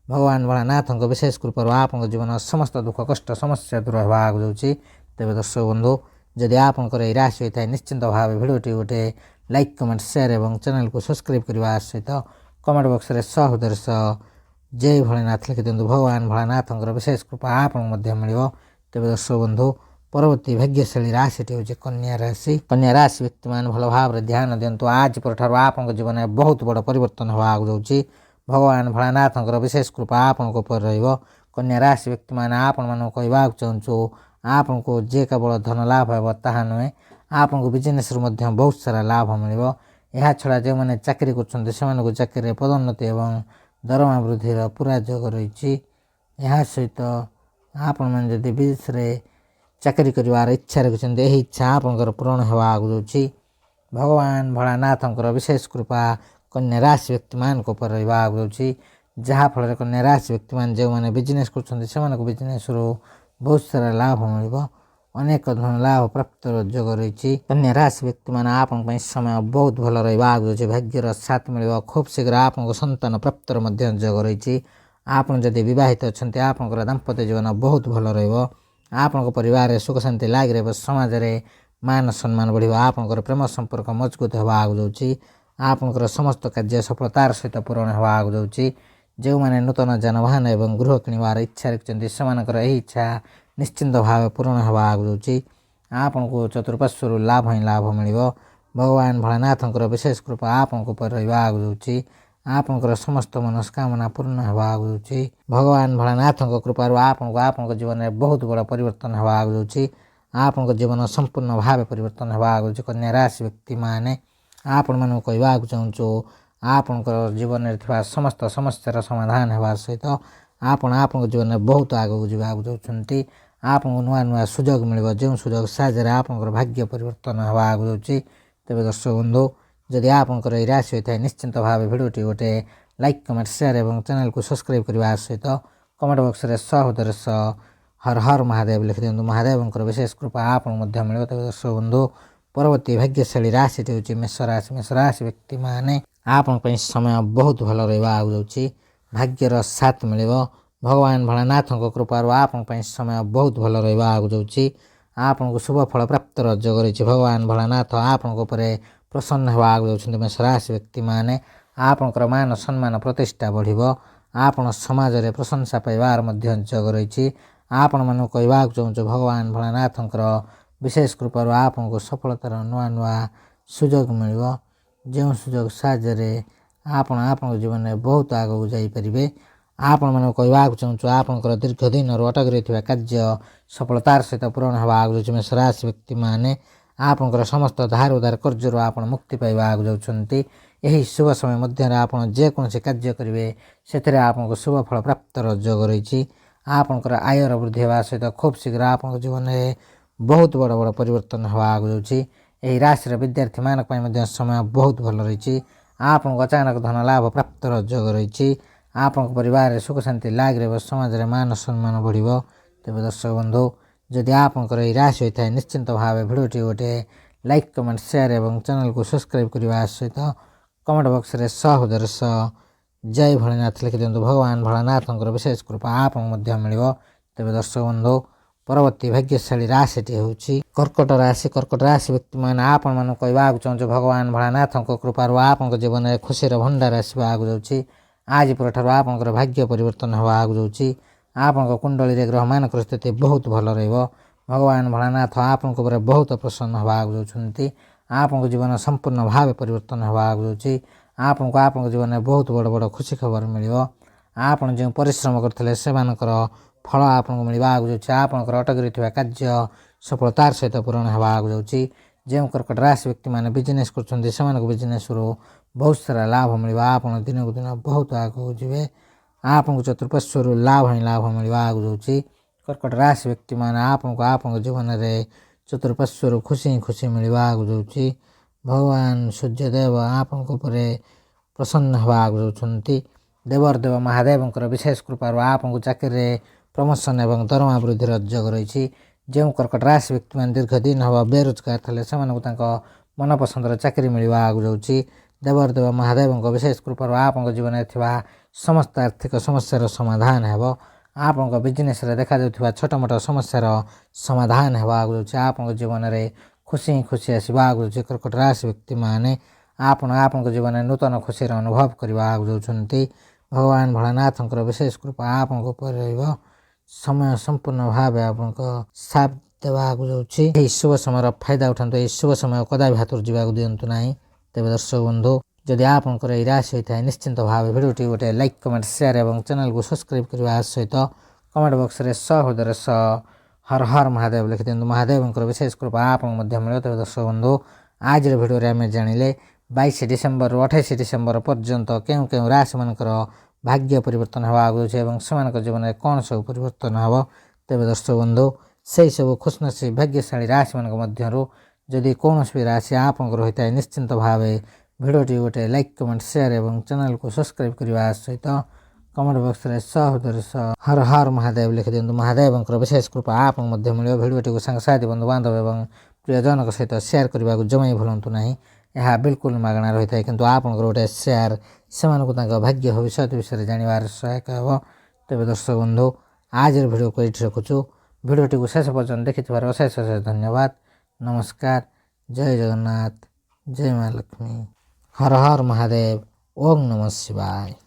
ଭଗବାନ ଭୋଳାନାଥଙ୍କ ବିଶେଷ କୃପାରୁ ଆପଣଙ୍କ ଜୀବନର ସମସ୍ତ ଦୁଃଖ କଷ୍ଟ ସମସ୍ୟା ଦୂର ହେବା ଆଗକୁ ଯାଉଛି। ତେବେ ଦର୍ଶକ ବନ୍ଧୁ, ଯଦି ଆପଣଙ୍କର ଏହି ରାଶି ହୋଇଥାଏ ନିଶ୍ଚିନ୍ତ ଭାବେ ଭିଡ଼ିଓଟି ଗୋଟେ ଲାଇକ୍, କମେଣ୍ଟ, ସେୟାର ଏବଂ ଚ୍ୟାନେଲକୁ ସବସ୍କ୍ରାଇବ୍ କରିବା ସହିତ କମେଣ୍ଟ ବକ୍ସରେ ସହୋଦର ସହ ଜୟ ଭୋଳାନାଥ ଲେଖିଦିଅନ୍ତୁ। ଭଗବାନ ଭୋଳାନାଥଙ୍କର ବିଶେଷ କୃପା ଆପଣଙ୍କୁ ମଧ୍ୟ ମିଳିବ। ତେବେ ଦର୍ଶକ ବନ୍ଧୁ, ପରବର୍ତ୍ତୀ ଭାଗ୍ୟଶାଳୀ ରାଶିଟି ହେଉଛି କନ୍ୟା ରାଶି। କନ୍ୟା ରାଶି ବ୍ୟକ୍ତିମାନେ ଭଲ ଭାବରେ ଧ୍ୟାନ ଦିଅନ୍ତୁ। ଆଜି ପରଠାରୁ ଆପଣଙ୍କ ଜୀବନରେ ବହୁତ ବଡ଼ ପରିବର୍ତ୍ତନ ହେବା ଆଗକୁ ଯାଉଛି। ଭଗବାନ ଭୋଳାନାଥଙ୍କର ବିଶେଷ କୃପା ଆପଣଙ୍କ ଉପରେ ରହିବ। କନ୍ୟା ରାଶି ବ୍ୟକ୍ତିମାନେ ଆପଣମାନଙ୍କୁ କହିବାକୁ ଚାହୁଁଛୁ, ଆପଣଙ୍କୁ ଯେ କେବଳ ଧନ ଲାଭ ହେବ ତାହା ନୁହେଁ, ଆପଣଙ୍କୁ ବିଜନେସ୍ରୁ ମଧ୍ୟ ବହୁତ ସାରା ଲାଭ ମିଳିବ। ଏହାଛଡ଼ା ଯେଉଁମାନେ ଚାକିରି କରୁଛନ୍ତି ସେମାନଙ୍କୁ ଚାକିରିରେ ପଦୋନ୍ନତି ଏବଂ ଦରମା ବୃଦ୍ଧିର ପୁରା ଯୋଗ ରହିଛି। ଏହା ସହିତ ଆପଣମାନେ ଯଦି ବିଦେଶରେ ଚାକିରି କରିବାର ଇଚ୍ଛା ରଖିଛନ୍ତି ଏହି ଇଚ୍ଛା ଆପଣଙ୍କର ପୂରଣ ହେବା ଆଗକୁ ଯାଉଛି। ଭଗବାନ ଭୋଳାନାଥଙ୍କର ବିଶେଷ କୃପା କନ୍ୟା ରାଶି ବ୍ୟକ୍ତିମାନଙ୍କ ଉପରେ ରହିବା ଆଗକୁ ଯାଉଛି, ଯାହାଫଳରେ କନ୍ୟା ରାଶି ବ୍ୟକ୍ତିମାନେ ଯେଉଁମାନେ ବିଜନେସ୍ କରୁଛନ୍ତି ସେମାନଙ୍କୁ ବିଜନେସ୍ରୁ ବହୁତ ସାରା ଲାଭ ମିଳିବ। ଅନେକ ଧନ ଲାଭ ପ୍ରାପ୍ତର ଯୋଗ ରହିଛି। କନ୍ୟା ରାଶି ବ୍ୟକ୍ତିମାନେ ଆପଣଙ୍କ ପାଇଁ ସମୟ ବହୁତ ଭଲ ରହିବା ଆଗକୁ ଯାଉଛି। ଭାଗ୍ୟର ସାଥ ମିଳିବ। ଖୁବ୍ ଶୀଘ୍ର ଆପଣଙ୍କ ସନ୍ତାନ ପ୍ରାପ୍ତର ମଧ୍ୟ ଯୋଗ ରହିଛି। ଆପଣ ଯଦି ବିବାହିତ ଅଛନ୍ତି ଆପଣଙ୍କର ଦାମ୍ପତ୍ୟ ଜୀବନ ବହୁତ ଭଲ ରହିବ। ଆପଣଙ୍କ ପରିବାରରେ ସୁଖ ଶାନ୍ତି ଲାଗି ରହିବ। ସମାଜରେ ମାନ ସମ୍ମାନ ବଢ଼ିବ। ଆପଣଙ୍କର ପ୍ରେମ ସମ୍ପର୍କ ମଜବୁତ ହେବା ଆଗକୁ ଯାଉଛି। ଆପଣଙ୍କର ସମସ୍ତ କାର୍ଯ୍ୟ ସଫଳତାର ସହିତ ପୂରଣ ହେବା ଆଗକୁ ଯାଉଛି। ଯେଉଁମାନେ ନୂତନ ଯାନବାହନ ଏବଂ ଗୃହ କିଣିବାର ଇଚ୍ଛା ରଖିଛନ୍ତି ସେମାନଙ୍କର ଏହି ଇଚ୍ଛା ନିଶ୍ଚିନ୍ତ ଭାବେ ପୂରଣ ହେବା ଆଗକୁ ଯାଉଛି। ଆପଣଙ୍କୁ ଚତୁଃପାର୍ଶ୍ୱରୁ ଲାଭ ହିଁ ଲାଭ ମିଳିବ। ଭଗବାନ ଭୋଳାନାଥଙ୍କର ବିଶେଷ କୃପା ଆପଣଙ୍କ ଉପରେ ରହିବା ଆଗକୁ ଯାଉଛି। ଆପଣଙ୍କର ସମସ୍ତ ମନସ୍କାମନା ପୂର୍ଣ୍ଣ ହେବା ଆଗକୁ ଯାଉଛି। ଭଗବାନ ଭୋଳାନାଥଙ୍କ କୃପାରୁ ଆପଣଙ୍କୁ ଆପଣଙ୍କ ଜୀବନରେ ବହୁତ ବଡ଼ ପରିବର୍ତ୍ତନ ହେବା ଆଗକୁ ଯାଉଛି। ଆପଣଙ୍କ ଜୀବନ ସମ୍ପୂର୍ଣ୍ଣ ଭାବେ ପରିବର୍ତ୍ତନ ହେବା ଆଗକୁ ଯାଉଛି। କନ୍ୟା ରାଶି ବ୍ୟକ୍ତିମାନେ ଆପଣମାନଙ୍କୁ କହିବାକୁ ଚାହୁଁଛୁ, ଆପଣଙ୍କର ଜୀବନରେ ଥିବା ସମସ୍ତ ସମସ୍ୟାର ସମାଧାନ ହେବା ସହିତ ଆପଣ ଆପଣଙ୍କ ଜୀବନରେ ବହୁତ ଆଗକୁ ଯିବାକୁ ଯାଉଛନ୍ତି। ଆପଣଙ୍କୁ ନୂଆ ନୂଆ ସୁଯୋଗ ମିଳିବ, ଯେଉଁ ସୁଯୋଗ ସାହାଯ୍ୟରେ ଆପଣଙ୍କର ଭାଗ୍ୟ ପରିବର୍ତ୍ତନ ହେବା ଆଗକୁ ଯାଉଛି। ତେବେ ଦର୍ଶକ ବନ୍ଧୁ, ଯଦି ଆପଣଙ୍କର ଏହି ରାଶି ହୋଇଥାଏ ନିଶ୍ଚିନ୍ତ ଭାବେ ଭିଡ଼ିଓଟି ଗୋଟେ ଲାଇକ୍, କମେଣ୍ଟ, ସେୟାର ଏବଂ ଚ୍ୟାନେଲକୁ ସବସ୍କ୍ରାଇବ୍ କରିବା ସହିତ କମେଣ୍ଟ ବକ୍ସରେ ସହୋଦର ସହ ହର ହର ମହାଦେବ ଲେଖିଦିଅନ୍ତୁ। ମହାଦେବଙ୍କର ବିଶେଷ କୃପା ଆପଣଙ୍କୁ ମଧ୍ୟ ମିଳିବ। ତେବେ ଦର୍ଶକ ବନ୍ଧୁ, ପରବର୍ତ୍ତୀ ଭାଗ୍ୟଶାଳୀ ରାଶିଟି ହେଉଛି ମେଷ ରାଶି। ମେଷ ରାଶି ବ୍ୟକ୍ତିମାନେ ଆପଣଙ୍କ ପାଇଁ ସମୟ ବହୁତ ଭଲ ରହିବା ଆଗକୁ ଯାଉଛି। ଭାଗ୍ୟର ସାଥ ମିଳିବ। ଭଗବାନ ଭୋଳାନାଥଙ୍କ କୃପାରୁ ଆପଣଙ୍କ ପାଇଁ ସମୟ ବହୁତ ଭଲ ରହିବା ଆଗକୁ ଯାଉଛି। ଆପଣଙ୍କୁ ଶୁଭ ଫଳ ପ୍ରାପ୍ତର ଯୋଗ ରହିଛି। ଭଗବାନ ଭୋଳାନାଥ ଆପଣଙ୍କ ଉପରେ ପ୍ରସନ୍ନ ହେବା ଆଗକୁ ଯାଉଛନ୍ତି। ମେଷ ରାଶି ବ୍ୟକ୍ତିମାନେ ଆପଣଙ୍କର ମାନ ସମ୍ମାନ ପ୍ରତିଷ୍ଠା ବଢ଼ିବ। ଆପଣ ସମାଜରେ ପ୍ରଶଂସା ପାଇବାର ମଧ୍ୟ ଯୋଗ ରହିଛି। ଆପଣମାନଙ୍କୁ କହିବାକୁ ଚାହୁଁଛୁ, ଭଗବାନ ଭୋଳାନାଥଙ୍କର ବିଶେଷ କୃପାରୁ ଆପଣଙ୍କୁ ସଫଳତାର ନୂଆ ନୂଆ ସୁଯୋଗ ମିଳିବ। ଯେଉଁ ସୁଯୋଗ ସାହାଯ୍ୟରେ ଆପଣ ଆପଣଙ୍କ ଜୀବନରେ ବହୁତ ଆଗକୁ ଯାଇପାରିବେ। ଆପଣମାନଙ୍କୁ କହିବାକୁ ଚାହୁଁଛୁ, ଆପଣଙ୍କର ଦୀର୍ଘ ଦିନରୁ ଅଟକି ରହିଥିବା କାର୍ଯ୍ୟ ସଫଳତାର ସହିତ ପୂରଣ ହେବା ଆଗକୁ ଯାଉଛି। ମେଷ ରାଶି ବ୍ୟକ୍ତିମାନେ ଆପଣଙ୍କର ସମସ୍ତ ଧାର ଉଧାର କାର୍ଯ୍ୟରୁ ଆପଣ ମୁକ୍ତି ପାଇବା ଆଗକୁ ଯାଉଛନ୍ତି। ଏହି ଶୁଭ ସମୟ ମଧ୍ୟରେ ଆପଣ ଯେକୌଣସି କାର୍ଯ୍ୟ କରିବେ ସେଥିରେ ଆପଣଙ୍କୁ ଶୁଭ ଫଳ ପ୍ରାପ୍ତର ଯୋଗ ରହିଛି। ଆପଣଙ୍କର ଆୟର ବୃଦ୍ଧି ହେବା ସହିତ ଖୁବ୍ ଶୀଘ୍ର ଆପଣଙ୍କ ଜୀବନରେ ବହୁତ ବଡ଼ ବଡ଼ ପରିବର୍ତ୍ତନ ହେବା ଆଗକୁ ଯାଉଛି। ଏହି ରାଶିର ବିଦ୍ୟାର୍ଥୀମାନଙ୍କ ପାଇଁ ମଧ୍ୟ ସମୟ ବହୁତ ଭଲ ରହିଛି। ଆପଣଙ୍କୁ ଅଚାନକ ଧନ ଲାଭ ପ୍ରାପ୍ତର ଯୋଗ ରହିଛି। ଆପଣଙ୍କ ପରିବାରରେ ସୁଖ ଶାନ୍ତି ଲାଗି ରହିବ। ସମାଜରେ ମାନ ସମ୍ମାନ ବଢ଼ିବ। ତେବେ ଦର୍ଶକ ବନ୍ଧୁ, ଯଦି ଆପଣଙ୍କର ଏହି ରାଶି ହୋଇଥାଏ ନିଶ୍ଚିନ୍ତ ଭାବେ ଭିଡ଼ିଓଟି ଗୋଟେ ଲାଇକ୍, କମେଣ୍ଟ, ସେୟାର ଏବଂ ଚ୍ୟାନେଲକୁ ସବସ୍କ୍ରାଇବ୍ କରିବା ସହିତ କମେଣ୍ଟ ବକ୍ସରେ ସହୋଦର ସହ ଜୟ ଭୋଲେନାଥ ଲେଖିଦିଅନ୍ତୁ। ଭଗବାନ ଭୋଳାନାଥଙ୍କର ବିଶେଷ କୃପା ଆପଣଙ୍କୁ ମଧ୍ୟ ମିଳିବ। ତେବେ ଦର୍ଶକ ବନ୍ଧୁ ପରବର୍ତ୍ତୀ ଭାଗ୍ୟଶାଳୀ ରାଶିଟି ହେଉଛି କର୍କଟ ରାଶି। କର୍କଟ ରାଶି ବ୍ୟକ୍ତିମାନେ ଆପଣମାନଙ୍କୁ କହିବାକୁ ଚାହୁଁଛୁ ଭଗବାନ ଭୋଳାନାଥଙ୍କ କୃପାରୁ ଆପଣଙ୍କ ଜୀବନରେ ଖୁସିର ଭଣ୍ଡାର ଆସିବାକୁ ଯାଉଛି। ଆଜି ପରଠାରୁ ଆପଣଙ୍କର ଭାଗ୍ୟ ପରିବର୍ତ୍ତନ ହେବାକୁ ଯାଉଛି। ଆପଣଙ୍କ କୁଣ୍ଡଳୀରେ ଗ୍ରହମାନଙ୍କର ସ୍ଥିତି ବହୁତ ଭଲ ରହିବ। ଭଗବାନ ଭୋଳାନାଥ ଆପଣଙ୍କ ଉପରେ ବହୁତ ପ୍ରସନ୍ନ ହେବାକୁ ଯାଉଛନ୍ତି। ଆପଣଙ୍କ ଜୀବନ ସମ୍ପୂର୍ଣ୍ଣ ଭାବେ ପରିବର୍ତ୍ତନ ହେବାକୁ ଯାଉଛି। ଆପଣଙ୍କୁ ଆପଣଙ୍କ ଜୀବନରେ ବହୁତ ବଡ଼ ବଡ଼ ଖୁସି ଖବର ମିଳିବ। ଆପଣ ଯେଉଁ ପରିଶ୍ରମ କରିଥିଲେ ସେମାନଙ୍କର ଫଳ ଆପଣଙ୍କୁ ମିଳିବାକୁ ଯାଉଛି। ଆପଣଙ୍କର ଅଟକି ରହିଥିବା କାର୍ଯ୍ୟ ସଫଳତାର ସହିତ ପୂରଣ ହେବାକୁ ଯାଉଛି। ଯେଉଁ କର୍କଟ ରାଶି ବ୍ୟକ୍ତିମାନେ ବିଜନେସ୍ କରୁଛନ୍ତି ସେମାନଙ୍କୁ ବିଜନେସ୍ରୁ ବହୁତ ସାରା ଲାଭ ମିଳିବ। ଆପଣ ଦିନକୁ ଦିନ ବହୁତ ଆଗକୁ ଯିବେ। ଆପଣଙ୍କୁ ଚତୁଃପାର୍ଶ୍ୱରୁ ଲାଭ ହିଁ ଲାଭ ମିଳିବାକୁ ଯାଉଛି। କର୍କଟ ରାଶି ବ୍ୟକ୍ତିମାନେ ଆପଣଙ୍କୁ ଆପଣଙ୍କ ଜୀବନରେ ଚତୁଃପାର୍ଶ୍ୱରୁ ଖୁସି ହିଁ ଖୁସି ମିଳିବାକୁ ଯାଉଛି। ଭଗବାନ ସୂର୍ଯ୍ୟଦେବ ଆପଣଙ୍କ ଉପରେ ପ୍ରସନ୍ନ ହେବାକୁ ଯାଉଛନ୍ତି। ଦେବର ଦେବ ମହାଦେବଙ୍କର ବିଶେଷ କୃପାରୁ ଆପଣଙ୍କୁ ଚାକିରିରେ ପ୍ରମୋସନ୍ ଏବଂ ଦରମା ବୃଦ୍ଧିର ଯୋଗ ରହିଛି। ଯେଉଁ କର୍କଟ ରାଶି ବ୍ୟକ୍ତିମାନେ ଦୀର୍ଘ ଦିନ ହେବ ବେରୋଜଗାର ଥିଲେ ସେମାନଙ୍କୁ ତାଙ୍କ ମନପସନ୍ଦର ଚାକିରି ମିଳିବାକୁ ଯାଉଛି। ଦେବର ଦେବ ମହାଦେବଙ୍କ ବିଶେଷ କୃପାରୁ ଆପଣଙ୍କ ଜୀବନରେ ଥିବା ସମସ୍ତ ଆର୍ଥିକ ସମସ୍ୟାର ସମାଧାନ ହେବ। ଆପଣଙ୍କ ବିଜନେସ୍ରେ ଦେଖାଯାଉଥିବା ଛୋଟ ମୋଟ ସମସ୍ୟାର ସମାଧାନ ହେବାକୁ ଯାଉଛି। ଆପଣଙ୍କ ଜୀବନରେ ଖୁସି ହିଁ ଖୁସି ଆସିବାକୁ ଯାଉଛି। କର୍କଟ ରାଶି ବ୍ୟକ୍ତିମାନେ ଆପଣଙ୍କ ଜୀବନରେ ନୂତନ ଖୁସିର ଅନୁଭବ କରିବାକୁ ଯାଉଛନ୍ତି। ଭଗବାନ ଭୋଳାନାଥଙ୍କର ବିଶେଷ କୃପା ଆପଣଙ୍କ ଉପରେ ରହିବ। ସମୟ ସମ୍ପୂର୍ଣ୍ଣ ଭାବେ ଆପଣଙ୍କ ସାଥ ଦେବାକୁ ଯାଉଛି। ଏହି ଶୁଭ ସମୟର ଫାଇଦା ଉଠାନ୍ତୁ। ଏହି ଶୁଭ ସମୟ କଦାପି ହାତରୁ ଯିବାକୁ ଦିଅନ୍ତୁ ନାହିଁ। ତେବେ ଦର୍ଶକ ବନ୍ଧୁ ଯଦି ଆପଣଙ୍କର ଏହି ରାଶି ହୋଇଥାଏ ନିଶ୍ଚିନ୍ତ ଭାବେ ଭିଡ଼ିଓଟି ଗୋଟେ ଲାଇକ୍ କମେଣ୍ଟ ସେୟାର ଏବଂ ଚ୍ୟାନେଲକୁ ସବସ୍କ୍ରାଇବ୍ କରିବା ସହିତ କମେଣ୍ଟ ବକ୍ସରେ ହୃଦୟରେ ହର ହର ମହାଦେବ ଲେଖିଦିଅନ୍ତୁ। ମହାଦେବଙ୍କର ବିଶେଷ କୃପା ଆପଣଙ୍କୁ ମଧ୍ୟ ମିଳିବ। ତେବେ ଦର୍ଶକ ବନ୍ଧୁ ଆଜିର ଭିଡ଼ିଓରେ ଆମେ ଜାଣିଲେ 22 ଡିସେମ୍ବରରୁ 28 ଡିସେମ୍ବର ପର୍ଯ୍ୟନ୍ତ କେଉଁ କେଉଁ ରାଶିମାନଙ୍କର ଭାଗ୍ୟ ପରିବର୍ତ୍ତନ ହେବାକୁ ଯାଉଛି ଏବଂ ସେମାନଙ୍କ ଜୀବନରେ କ'ଣ ସବୁ ପରିବର୍ତ୍ତନ ହେବ। ତେବେ ଦର୍ଶକ ବନ୍ଧୁ ସେହିସବୁ ଖୁସିନସିବ ଭାଗ୍ୟଶାଳୀ ରାଶିମାନଙ୍କ ମଧ୍ୟରୁ ଯଦି କୌଣସି ବି ରାଶି ଆପଣଙ୍କର ହୋଇଥାଏ ନିଶ୍ଚିନ୍ତ ଭାବେ ଭିଡ଼ିଓଟି ଗୋଟେ ଲାଇକ୍ କମେଣ୍ଟ ସେୟାର ଏବଂ ଚ୍ୟାନେଲକୁ ସବସ୍କ୍ରାଇବ୍ କରିବା ସହିତ କମେଣ୍ଟ ବକ୍ସରେ ହୃଦୟରେ ହର ହର ମହାଦେବ ଲେଖିଦିଅନ୍ତୁ। ମହାଦେବଙ୍କର ବିଶେଷ କୃପା ଆପଣଙ୍କୁ ମଧ୍ୟ ମିଳିବ। ଭିଡ଼ିଓଟିକୁ ସାଙ୍ଗସାଥି ବନ୍ଧୁବାନ୍ଧବ ଏବଂ ପ୍ରିୟଜନଙ୍କ ସହିତ ସେୟାର କରିବାକୁ ଜମା ହିଁ ଭୁଲନ୍ତୁ ନାହିଁ। ଏହା ବିଲକୁଲ ମାଗଣା ରହିଥାଏ କିନ୍ତୁ ଆପଣଙ୍କର ଗୋଟେ ସେୟାର ସେମାନଙ୍କୁ ତାଙ୍କ ଭାଗ୍ୟ ଭବିଷ୍ୟତ ବିଷୟରେ ଜାଣିବାରେ ସହାୟକ ହେବ। ତେବେ ଦର୍ଶକ ବନ୍ଧୁ ଆଜିର ଭିଡ଼ିଓକୁ ଏଇଠି ରଖୁଛୁ। ଭିଡ଼ିଓଟିକୁ ଶେଷ ପର୍ଯ୍ୟନ୍ତ ଦେଖିଥିବାର ଅଶେଷ ଅଶେଷ ଧନ୍ୟବାଦ। ନମସ୍କାର। ଜୟ ଜଗନ୍ନାଥ। ଜୟ ମା ଲକ୍ଷ୍ମୀ। ହର ହର ମହାଦେବ। ଓମ୍ ନମଃ ଶିବାୟ।